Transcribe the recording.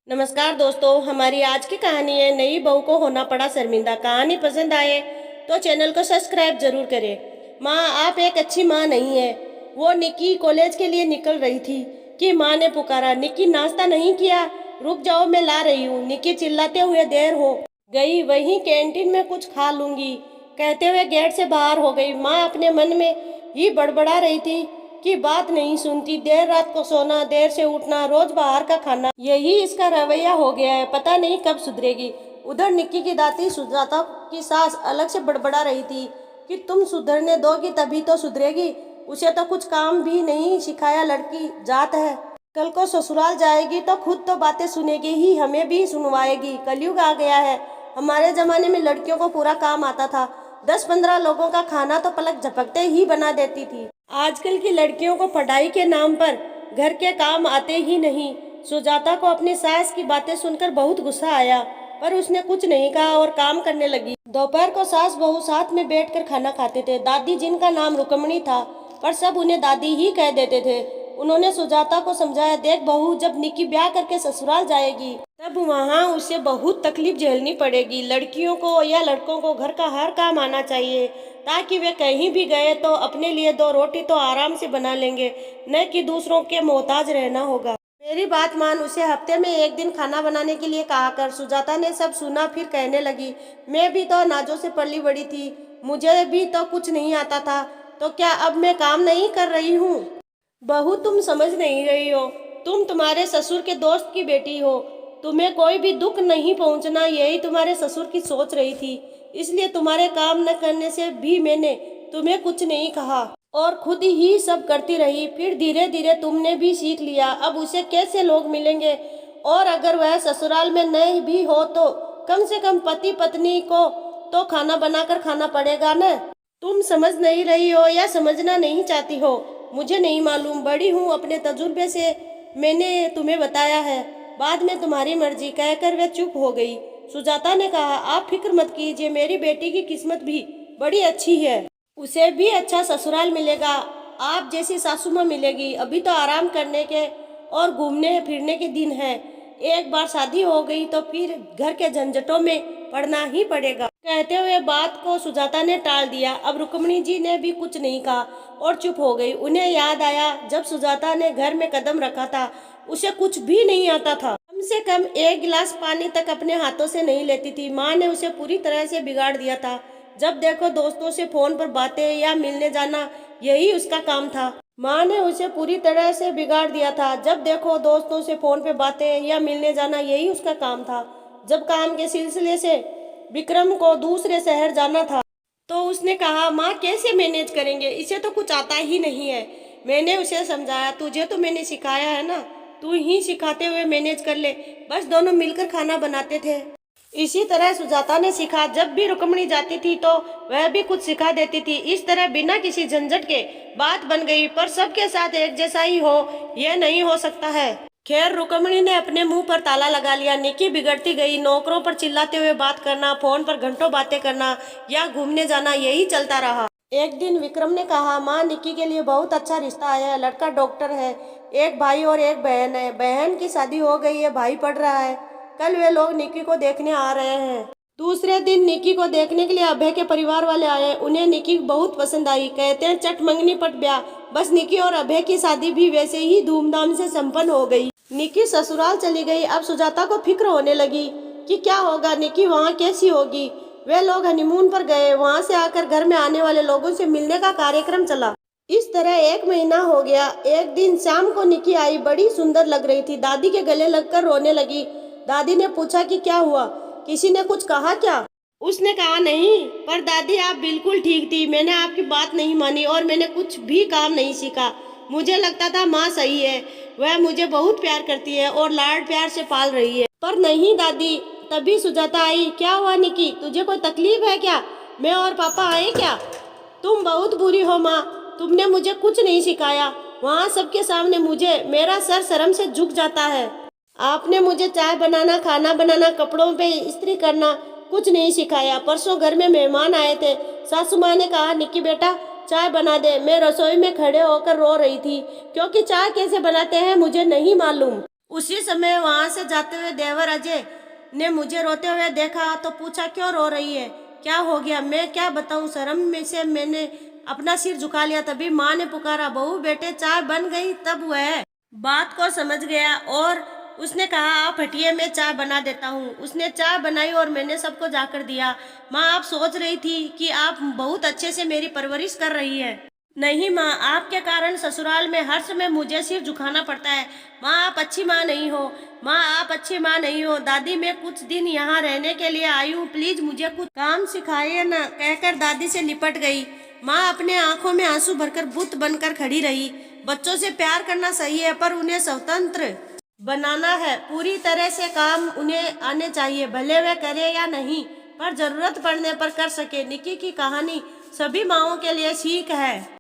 नमस्कार दोस्तों, हमारी आज की कहानी है नई बहू को होना पड़ा शर्मिंदा। कहानी पसंद आए तो चैनल को सब्सक्राइब जरूर करें। माँ, आप एक अच्छी माँ नहीं है। वो निक्की कॉलेज के लिए निकल रही थी कि माँ ने पुकारा, निक्की नाश्ता नहीं किया? रुक जाओ, मैं ला रही हूँ। निक्की चिल्लाते हुए देर हो गई, वहीं कैंटीन में कुछ खा लूंगी कहते हुए गेट से बाहर हो गई। माँ अपने मन में ही बड़बड़ा रही थी कि बात नहीं सुनती, देर रात को सोना, देर से उठना, रोज बाहर का खाना, यही इसका रवैया हो गया है। पता नहीं कब सुधरेगी। उधर निक्की की दादी सुजाता की सास अलग से बड़बड़ा रही थी कि तुम सुधरने दोगी तभी तो सुधरेगी। उसे तो कुछ काम भी नहीं सिखाया, लड़की जात है, कल को ससुराल जाएगी तो खुद तो बातें सुनेगी ही, हमें भी सुनवाएगी। कलयुग आ गया है। हमारे जमाने में लड़कियों को पूरा काम आता था। 10-15 लोगों का खाना तो पलक झपकते ही बना देती थी। आजकल की लड़कियों को पढ़ाई के नाम पर घर के काम आते ही नहीं। सुजाता को अपनी सास की बातें सुनकर बहुत गुस्सा आया, पर उसने कुछ नहीं कहा और काम करने लगी। दोपहर को सास बहू साथ में बैठकर खाना खाते थे। दादी, जिनका नाम रुक्मणी था, पर सब उन्हें दादी ही कह देते थे, उन्होंने सुजाता को समझाया, देख बहू, जब निक्की ब्याह करके ससुराल जाएगी तब वहाँ उसे बहुत तकलीफ झेलनी पड़ेगी। लड़कियों को या लड़कों को घर का हर काम आना चाहिए, ताकि वे कहीं भी गए तो अपने लिए 2 रोटी तो आराम से बना लेंगे, न कि दूसरों के मोहताज रहना होगा। मेरी बात मान, उसे हफ्ते में 1 दिन खाना बनाने के लिए कहा कर। सुजाता ने सब सुना, फिर कहने लगी, मैं भी तो नाजों से पली बड़ी थी, मुझे भी तो कुछ नहीं आता था, तो क्या अब मैं काम नहीं कर रही हूँ? बहू, तुम समझ नहीं रही हो। तुम तुम्हारे ससुर के दोस्त की बेटी हो, तुम्हें कोई भी दुख नहीं पहुंचना, यही तुम्हारे ससुर की सोच रही थी। इसलिए तुम्हारे काम न करने से भी मैंने तुम्हें कुछ नहीं कहा और खुद ही सब करती रही। फिर धीरे धीरे तुमने भी सीख लिया। अब उसे कैसे लोग मिलेंगे, और अगर वह ससुराल में नहीं भी हो तो कम से कम पति पत्नी को तो खाना बनाकर खाना पड़ेगा न। तुम समझ नहीं रही हो या समझना नहीं चाहती हो, मुझे नहीं मालूम। बड़ी हूँ, अपने तजुर्बे से मैंने तुम्हें बताया है, बाद में तुम्हारी मर्जी, कहकर वह चुप हो गई। सुजाता ने कहा, आप फिक्र मत कीजिए, मेरी बेटी की किस्मत भी बड़ी अच्छी है, उसे भी अच्छा ससुराल मिलेगा, आप जैसी सासू माँ मिलेगी। अभी तो आराम करने के और घूमने फिरने के दिन है। एक बार शादी हो गई तो फिर घर के झंझटों में पड़ना ही पड़ेगा। कहते हुए बात को सुजाता ने टाल दिया। अब रुक्मणी जी ने भी कुछ नहीं कहा और चुप हो गई। उन्हें याद आया, जब सुजाता ने घर में कदम रखा था उसे कुछ भी नहीं आता था, कम से कम 1 गिलास पानी तक अपने हाथों से नहीं लेती थी। माँ ने उसे पूरी तरह से बिगाड़ दिया था। जब देखो दोस्तों से फोन पर बातें या मिलने जाना, यही उसका काम था। माँ ने उसे पूरी तरह से बिगाड़ दिया था। जब देखो दोस्तों से फोन पे बातें या मिलने जाना, यही उसका काम था। जब काम के सिलसिले से विक्रम को दूसरे शहर जाना था तो उसने कहा, माँ कैसे मैनेज करेंगे, इसे तो कुछ आता ही नहीं है। मैंने उसे समझाया, तुझे तो मैंने सिखाया है ना, तू ही सिखाते हुए मैनेज कर ले। बस दोनों मिलकर खाना बनाते थे। इसी तरह सुजाता ने सीखा। जब भी रुक्मणी जाती थी तो वह भी कुछ सिखा देती थी। इस तरह बिना किसी झंझट के बात बन गई। पर सबके साथ एक जैसा ही हो, यह नहीं हो सकता है। खैर, रुक्मणी ने अपने मुंह पर ताला लगा लिया। निक्की बिगड़ती गई। नौकरों पर चिल्लाते हुए बात करना, फोन पर घंटों बातें करना या घूमने जाना, यही चलता रहा। एक दिन विक्रम ने कहा, माँ, निक्की के लिए बहुत अच्छा रिश्ता आया है। लड़का डॉक्टर है, एक भाई और एक बहन है। बहन की शादी हो गई है, भाई पढ़ रहा है। कल वे लोग निक्की को देखने आ रहे हैं। दूसरे दिन निक्की को देखने के लिए अभय के परिवार वाले आए। उन्हें निक्की बहुत पसंद आई। कहते हैं, चट मंगनी पट ब्याह। बस निक्की और अभय की शादी भी वैसे ही धूमधाम से संपन्न हो गई। निक्की ससुराल चली गई। अब सुजाता को फिक्र होने लगी कि क्या होगा, निक्की वहाँ कैसी होगी। वे लोग हनीमून पर गए। वहाँ से आकर घर में आने वाले लोगों से मिलने का कार्यक्रम चला। इस तरह 1 महीना हो गया। एक दिन शाम को निक्की आई, बड़ी सुंदर लग रही थी। दादी के गले लगकर रोने लगी। दादी ने पूछा कि क्या हुआ, किसी ने कुछ कहा क्या? उसने कहा, नहीं, पर दादी आप बिल्कुल ठीक थी। मैंने आपकी बात नहीं मानी और मैंने कुछ भी काम नहीं सीखा। मुझे लगता था माँ सही है, वह मुझे बहुत प्यार करती है और लाड प्यार से पाल रही है। पर नहीं दादी। तभी सुजाता आई। क्या हुआ निक्की, तुझे कोई तकलीफ है क्या? मैं और पापा आए क्या? तुम बहुत बुरी हो माँ, तुमने मुझे कुछ नहीं सिखाया। वहाँ सबके सामने मेरा सर शर्म से झुक जाता है। आपने मुझे चाय बनाना, खाना बनाना, कपड़ों पे इस्त्री करना कुछ नहीं सिखाया। परसों घर में मेहमान आए थे। सासू माँ ने कहा, निक्की बेटा चाय बना दे। मैं रसोई में खड़े होकर रो रही थी, क्योंकि चाय कैसे बनाते हैं मुझे नहीं मालूम। उसी समय वहां से जाते हुए देवर अजय ने मुझे रोते हुए देखा तो पूछा, क्यों रो रही है, क्या हो गया? मैं क्या बताऊं, शर्म में से मैंने अपना सिर झुका लिया। तभी माँ ने पुकारा, बहू बेटे चाय बन गई। तब वह बात को समझ गया और उसने कहा, आप हटिए, मैं चाय बना देता हूँ। उसने चाय बनाई और मैंने सबको जाकर दिया। माँ, आप सोच रही थी कि आप बहुत अच्छे से मेरी परवरिश कर रही है। नहीं माँ, आपके कारण ससुराल में हर समय मुझे सिर झुकाना पड़ता है। माँ, आप अच्छी माँ नहीं हो। माँ, आप अच्छी माँ नहीं हो। दादी, मैं कुछ दिन यहाँ रहने के लिए आई हूँ, प्लीज मुझे कुछ काम सिखाइए ना, कहकर दादी से लिपट गई। माँ अपने आंखों में आंसू भरकर बुत बनकर खड़ी रही। बच्चों से प्यार करना सही है, पर उन्हें स्वतंत्र बनाना है। पूरी तरह से काम उन्हें आने चाहिए, भले वे करे या नहीं, पर जरूरत पड़ने पर कर सके। निकी की कहानी सभी माँओं के लिए सीख है।